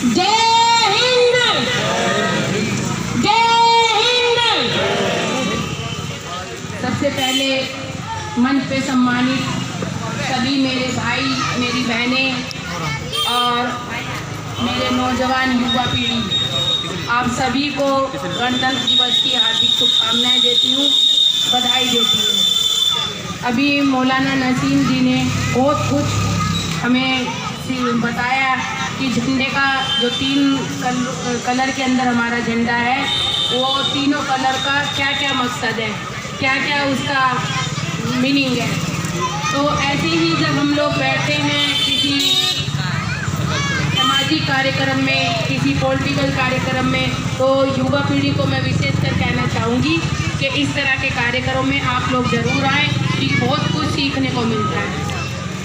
जय हिंद, जय हिंद। सबसे पहले मंच पे सम्मानित सभी मेरे भाई, मेरी बहनें और मेरे नौजवान युवा पीढ़ी, आप सभी को गणतंत्र दिवस की हार्दिक शुभकामनाएं देती हूँ, बधाई देती हूँ। अभी मौलाना नसीम जी ने बहुत कुछ हमें बताया कि झंडे का जो 3 कलर के अंदर हमारा झंडा है, वो तीनों कलर का क्या क्या मकसद है, क्या क्या उसका मीनिंग है। तो ऐसे ही जब हम लोग बैठते हैं किसी सामाजिक कार्यक्रम में, किसी पॉलिटिकल कार्यक्रम में, तो युवा पीढ़ी को मैं विशेषकर कहना चाहूँगी कि इस तरह के कार्यक्रमों में आप लोग ज़रूर आएँ, कि बहुत कुछ सीखने को मिलता है।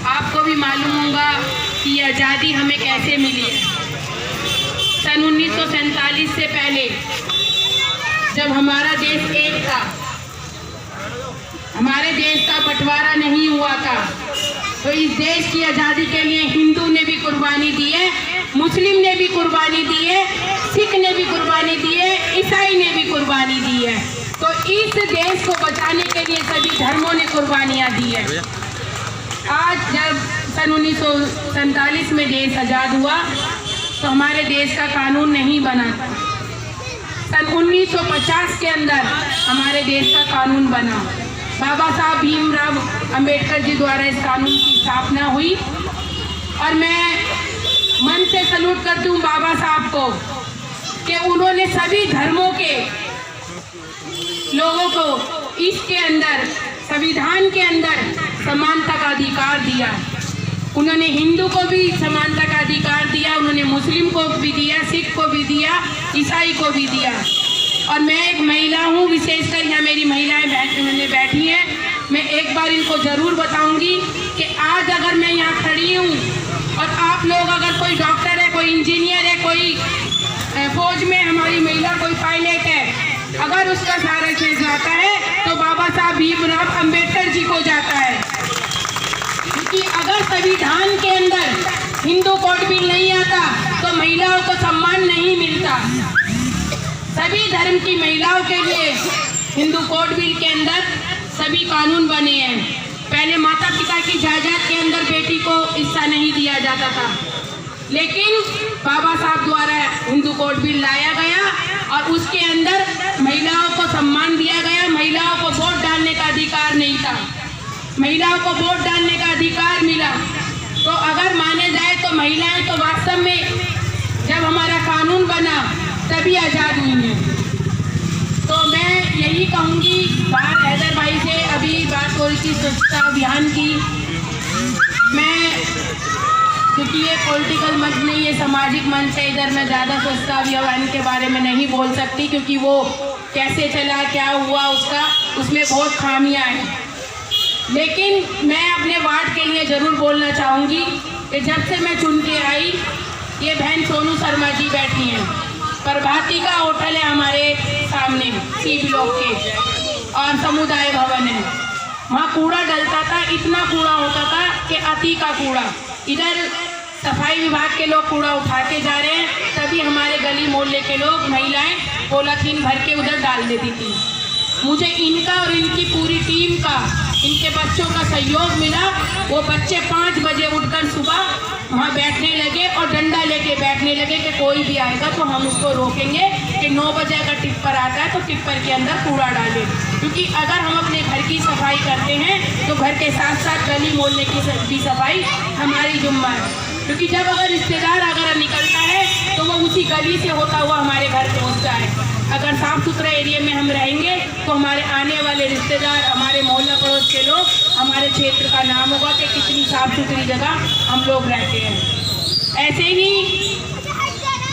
आपको भी मालूम होगा कि आज़ादी हमें कैसे मिली है। सन 1947 से पहले जब हमारा देश एक था, हमारे देश का बंटवारा नहीं हुआ था, तो इस देश की आज़ादी के लिए हिंदू ने भी कुर्बानी दी है, मुस्लिम ने भी कुर्बानी दी है, सिख ने भी कुर्बानी दी है, ईसाई ने भी कुर्बानी दी है। तो इस देश को बचाने के लिए सभी धर्मों ने कुर्बानियाँ दी है। आज जब सन 1947 में देश आज़ाद हुआ तो हमारे देश का कानून नहीं बना था। सन 1950 के अंदर हमारे देश का कानून बना। बाबा साहब भीमराव अंबेडकर जी द्वारा इस कानून की स्थापना हुई, और मैं मन से सल्यूट करती हूँ बाबा साहब को कि उन्होंने सभी धर्मों के लोगों को इसके अंदर, संविधान के अंदर समानता का अधिकार दिया। उन्होंने हिंदू को भी समानता का अधिकार दिया, उन्होंने मुस्लिम को भी दिया, सिख को भी दिया, ईसाई को भी दिया। और मैं एक महिला हूँ, विशेषकर यहाँ मेरी महिलाएं बैठी हैं, मैं एक बार इनको ज़रूर बताऊंगी कि आज अगर मैं यहाँ खड़ी हूँ और आप लोग, अगर कोई डॉक्टर है, कोई इंजीनियर है, कोई फौज में हमारी महिला कोई पायलट है, अगर उसका सारा चीज जाता है तो बाबा साहब भीमराव अंबेडकर जी को जाता है। क्योंकि अगर संविधान के अंदर हिंदू कोड बिल नहीं आता तो महिलाओं को सम्मान नहीं मिलता। सभी धर्म की महिलाओं के लिए हिंदू कोड बिल के अंदर सभी कानून बने हैं। पहले माता पिता की जायदाद के अंदर बेटी को हिस्सा नहीं दिया जाता था, लेकिन बाबा साहब द्वारा हिंदू कोड बिल लाया गया और उसके अंदर महिलाओं को सम्मान दिया गया। महिलाओं को वोट डालने का अधिकार नहीं था, महिलाओं को वोट डालने का अधिकार मिला। तो अगर माने जाए तो महिलाएं तो वास्तव में जब हमारा कानून बना तभी आज़ाद हुई हैं। तो मैं यही कहूँगी, बाहर हैदर भाई से अभी बात हो रही थी स्वच्छता अभियान की, मैं क्योंकि ये पॉलिटिकल मंच नहीं, ये सामाजिक मंच है, इधर मैं ज़्यादा स्वच्छता अभियान के बारे में नहीं बोल सकती, क्योंकि वो कैसे चला, क्या हुआ उसका, उसमें बहुत खामियां हैं। लेकिन मैं अपने वार्ड के लिए ज़रूर बोलना चाहूँगी कि जब से मैं चुन के आई, ये बहन सोनू शर्मा जी बैठी हैं, प्रभाती का होटल है हमारे सामने सी ब्लॉक के, और समुदाय भवन है, वहाँ कूड़ा डलता था, इतना कूड़ा होता था कि अति का कूड़ा। इधर सफाई विभाग के लोग कूड़ा उठा के जा रहे हैं, तभी हमारे गली मोहल्ले के लोग, महिलाएं पॉलीथीन भर के उधर डाल देती थी। मुझे इनका और इनकी पूरी टीम का, इनके बच्चों का सहयोग मिला। वो बच्चे 5 बजे उठकर सुबह वहाँ बैठने लगे और डंडा लेके बैठने लगे कि कोई भी आएगा तो हम उसको रोकेंगे कि 9 बजे का टिप्पर आता है तो टिप्पर के अंदर कूड़ा डालें। क्योंकि अगर हम अपने घर की सफाई करते हैं तो घर के साथ साथ गली मोहल्ले की भी सफाई हमारी जिम्मा है। क्योंकि जब अगर रिश्तेदार अगर निकलता है तो वो उसी गली से होता हुआ हमारे घर पहुँचता है। अगर साफ़ सुथरे एरिया में हम रहेंगे तो हमारे आने वाले रिश्तेदार, हमारे मोहल्ला पड़ोस के लोग, हमारे क्षेत्र का नाम होगा कि कितनी साफ़ सुथरी जगह हम लोग रहते हैं। ऐसे ही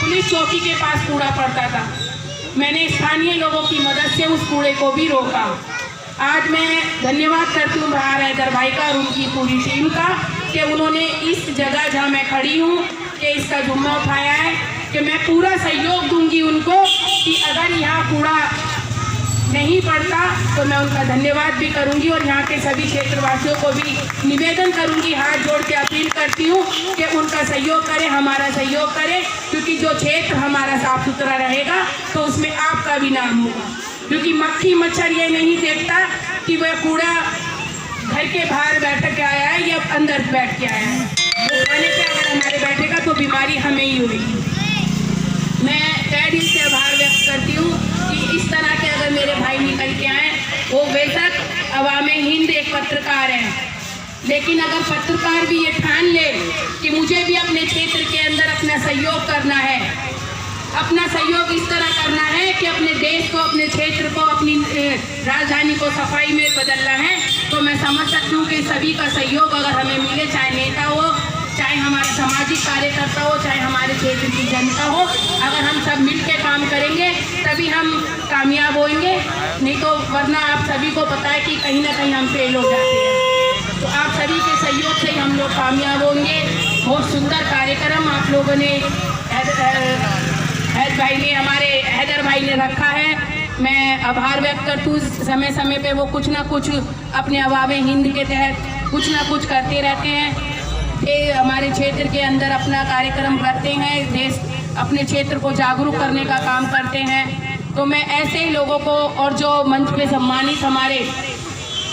पुलिस चौकी के पास कूड़ा पड़ता था, मैंने स्थानीय लोगों की मदद से उस कूड़े को भी रोका। आज मैं धन्यवाद करती हूँ बाहर हैदर भाई का और उनकी पूरी टीम का कि उन्होंने इस जगह जहाँ मैं खड़ी हूँ कि इसका जुम्मा उठाया है, कि मैं पूरा सहयोग दूंगी उनको कि अगर यहाँ कूड़ा नहीं पड़ता तो मैं उनका धन्यवाद भी करूंगी और यहाँ के सभी क्षेत्रवासियों को भी निवेदन करूंगी, हाथ जोड़ के अपील करती हूँ कि उनका सहयोग करें, हमारा सहयोग करें, क्योंकि जो क्षेत्र हमारा साफ सुथरा रहेगा तो उसमें आपका भी नाम होगा। क्योंकि मक्खी मच्छर ये नहीं देखता कि वह कूड़ा घर के बाहर बैठ के आया है या अंदर बैठ के आया है, वो खाने पे अगर हमारे बैठेगा तो बीमारी हमें ही होगी। मैं तहे दिल से आभार व्यक्त करती हूँ कि इस तरह के अगर मेरे भाई निकल के आए, वो बेशक अवाम हिंद एक पत्रकार है, लेकिन अगर पत्रकार भी ये ठान ले कि मुझे भी अपने क्षेत्र के अंदर अपना सहयोग करना है, अपना सहयोग इस तरह करना है कि अपने देश को, अपने क्षेत्र को, अपनी राजधानी को सफाई में बदलना है, तो मैं समझ सकती हूँ कि सभी का सहयोग अगर हमें मिले, चाहे नेता हो, चाहे हमारे सामाजिक कार्यकर्ता हो, चाहे हमारे क्षेत्र की जनता हो, अगर हम सब मिल के काम करेंगे तभी हम कामयाब होंगे, नहीं तो वरना आप सभी को पता है कि कहीं ना कहीं हम फेल हो जाते हैं। तो आप सभी के सहयोग से ही हम लोग कामयाब होंगे। बहुत सुंदर कार्यक्रम आप लोगों ने हैदर भाई ने रखा है, मैं आभार व्यक्त करती हूँ। समय समय पे वो कुछ ना कुछ अपने अवाम हिंद के तहत कुछ ना कुछ करते रहते हैं, ये हमारे क्षेत्र के अंदर अपना कार्यक्रम करते हैं, देश अपने क्षेत्र को जागरूक करने का काम करते हैं। तो मैं ऐसे ही लोगों को, और जो मंच पे सम्मानित हमारे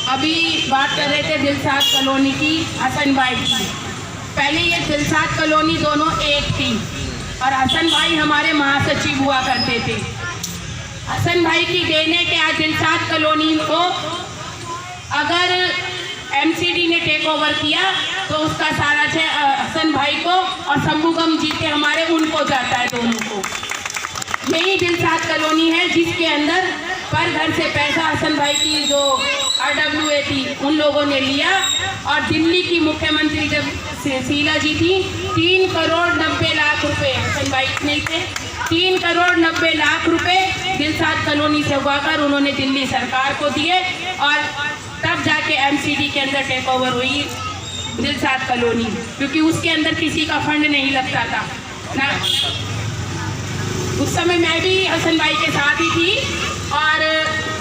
अभी बात कर रहे थे दिलसाद कॉलोनी की, हसन भाई की, पहले ये दिलसाद कॉलोनी दोनों एक थी और हसन भाई हमारे महासचिव हुआ करते थे। हसन भाई की देन है कि आज दिलसाद कॉलोनी को अगर एमसीडी ने टेक ओवर किया तो उसका सारा हसन भाई को और शंभुगम जी के हमारे उनको जाता है, दोनों को। यही दिलसाद कॉलोनी है जिसके अंदर पर घर से पैसा हसन भाई की जो RWA थी उन लोगों ने लिया, और दिल्ली की मुख्यमंत्री जब शीला जी थी 3 करोड़ 90 लाख रुपए हसन भाई नहीं थे, 3 करोड़ 90 लाख रुपए दिलसाद कॉलोनी से उगाकर उन्होंने दिल्ली सरकार को दिए, और तब जाके एमसीडी के अंदर टेक ओवर हुई दिलसाद कॉलोनी, क्योंकि उसके अंदर किसी का फंड नहीं लगता था ना। उस समय मैं भी हसन भाई के साथ ही थी और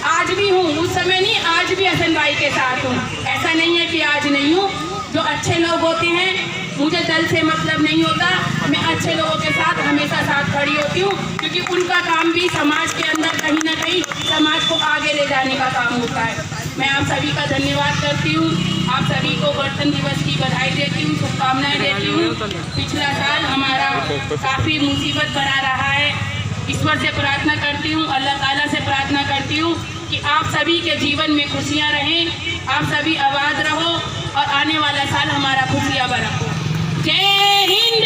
आज भी हूँ, उस समय नहीं आज भी हसन भाई के साथ हूँ, ऐसा नहीं है कि आज नहीं हूँ। जो अच्छे लोग होते हैं, मुझे दल से मतलब नहीं होता, मैं अच्छे लोगों के साथ हमेशा साथ खड़ी होती हूँ, क्योंकि उनका काम भी समाज के अंदर कहीं ना कहीं समाज को आगे ले जाने का काम होता है। मैं आप सभी का धन्यवाद करती हूँ, आप सभी को गणतंत्र दिवस की बधाई देती हूँ, शुभकामनाएं देती हूँ। पिछला साल हमारा काफ़ी मुसीबत भरा रहा है, ईश्वर से प्रार्थना करती हूँ, अल्लाह ताला से प्रार्थना करती हूँ कि आप सभी के जीवन में खुशियाँ रहें, आप सभी आबाद रहो और आने वाला साल हमारा खुशियाँ भरा हो। जय हिंद।